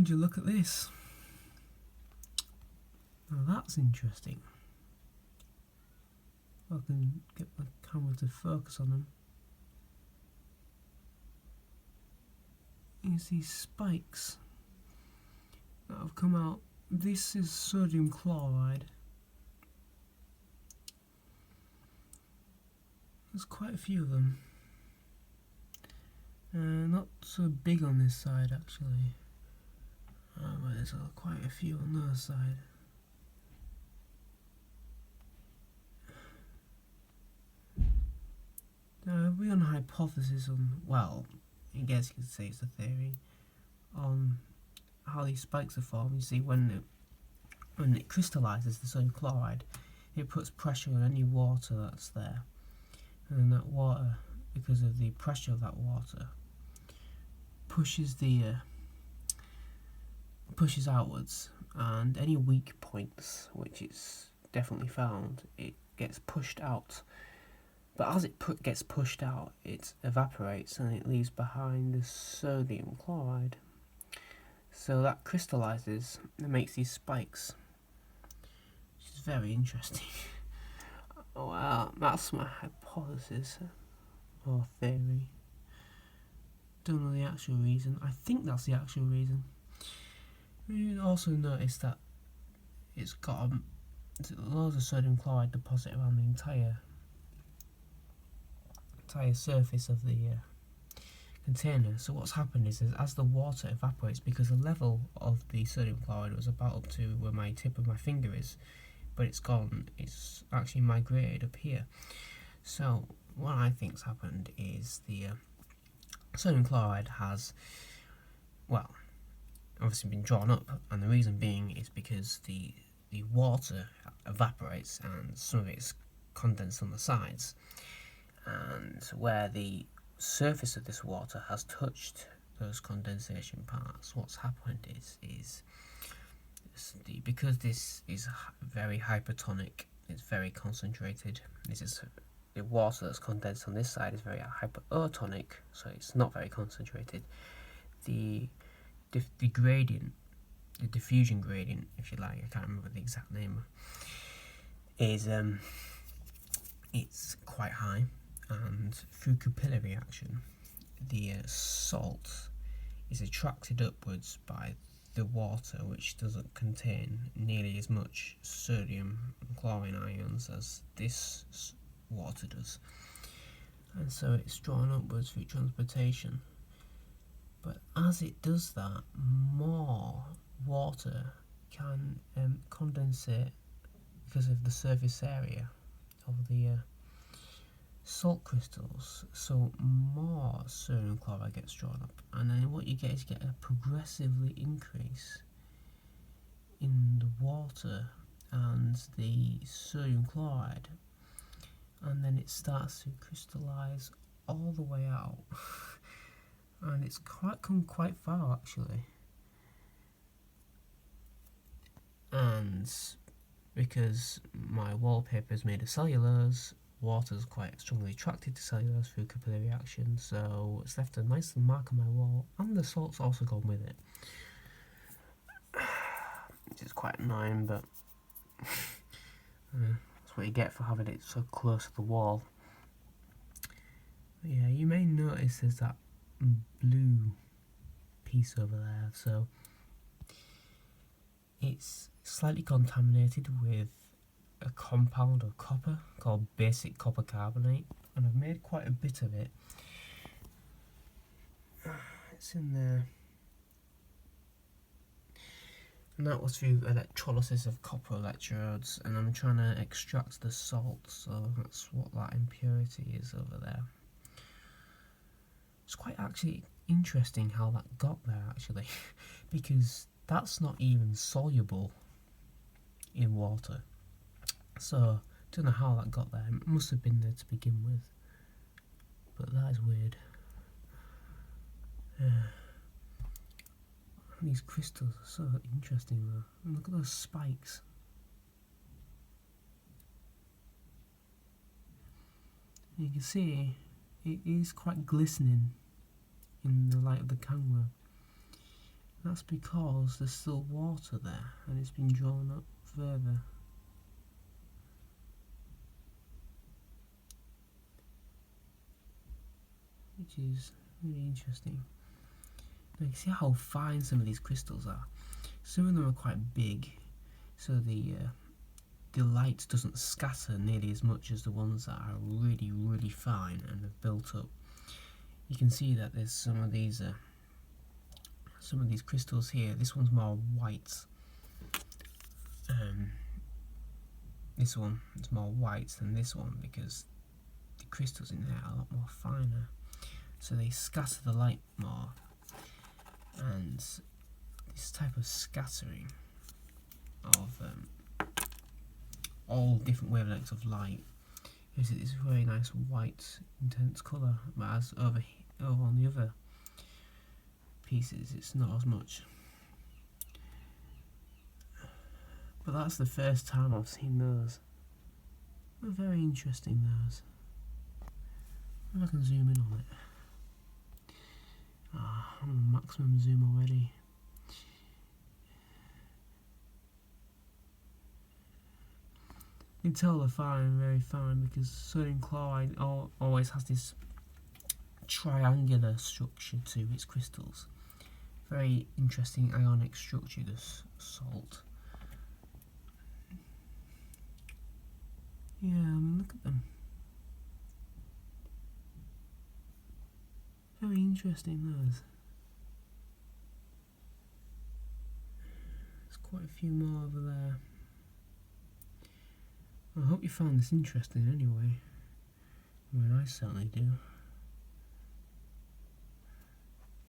And you look at this. Now that's interesting. I can get the camera to focus on them. You see spikes that have come out. This is sodium chloride. There's quite a few of them. Not so big on this side actually. But there's quite a few on the other side. We're on a hypothesis on, well, I guess you could say it's a theory, on how these spikes are formed. You see, when it crystallizes the sodium chloride, it puts pressure on any water that's there. And that water, because of the pressure of that water, pushes outwards, and any weak points, which is definitely found, it gets pushed out. But as it gets pushed out, it evaporates and it leaves behind the sodium chloride. So that crystallizes and makes these spikes, which is very interesting. Well, that's my hypothesis or theory. Don't know the actual reason. I think that's the actual reason. You also notice that it's got loads of sodium chloride deposit around the entire surface of the container. So what's happened is as the water evaporates, because the level of the sodium chloride was about up to where my tip of my finger is, but it's gone, it's actually migrated up here. So what I think's happened is the sodium chloride has, well, obviously been drawn up, and the reason being is because the water evaporates and some of it is condensed on the sides, and where the surface of this water has touched those condensation parts, what's happened is because this is very hypertonic, it's very concentrated. This is the water that's condensed on this side is very hypertonic, so it's not very concentrated. The gradient, the diffusion gradient, if you like, I can't remember the exact name, is it's quite high, and through capillary action, the salt is attracted upwards by the water, which doesn't contain nearly as much sodium and chlorine ions as this water does, and so it's drawn upwards through transportation. But as it does that, more water can condensate because of the surface area of the salt crystals, so more sodium chloride gets drawn up, and then what you get is a progressively increase in the water and the sodium chloride, and then it starts to crystallize all the way out. And it's come quite far actually, and because my wallpaper is made of cellulose, water's quite strongly attracted to cellulose through capillary action, so it's left a nice mark on my wall, and the salt's also gone with it, which is quite annoying, but that's what you get for having it so close to the wall. But yeah, you may notice there's that blue piece over there, so it's slightly contaminated with a compound of copper called basic copper carbonate, and I've made quite a bit of it. It's in there, and that was through electrolysis of copper electrodes, and I'm trying to extract the salt, so that's what that impurity is over there. It's quite actually interesting how that got there actually, because that's not even soluble in water. So don't know how that got there. It must have been there to begin with, but that is weird. These crystals are so interesting though. And look at those spikes. You can see it is quite glistening in the light of the camera. That's because there's still water there and it's been drawn up further. Which is really interesting. Now you can see how fine some of these crystals are. Some of them are quite big, so the light doesn't scatter nearly as much as the ones that are really, really fine and have built up. You can see that there's some of these crystals here. This one's more white. This one is more white than this one because the crystals in there are a lot more finer, so they scatter the light more. And this type of scattering of all different wavelengths of light gives it this very nice white intense colour, whereas over on the other pieces it's not as much. But that's the first time I've seen those. They're very interesting, those. If I can zoom in on it. I'm on maximum zoom already. You can tell they're fine, very fine, because sodium chloride always has this triangular structure to its crystals. Very interesting ionic structure, this salt. Yeah, look at them. Very interesting, those. There's quite a few more over there. I hope you found this interesting anyway. I mean, I certainly do.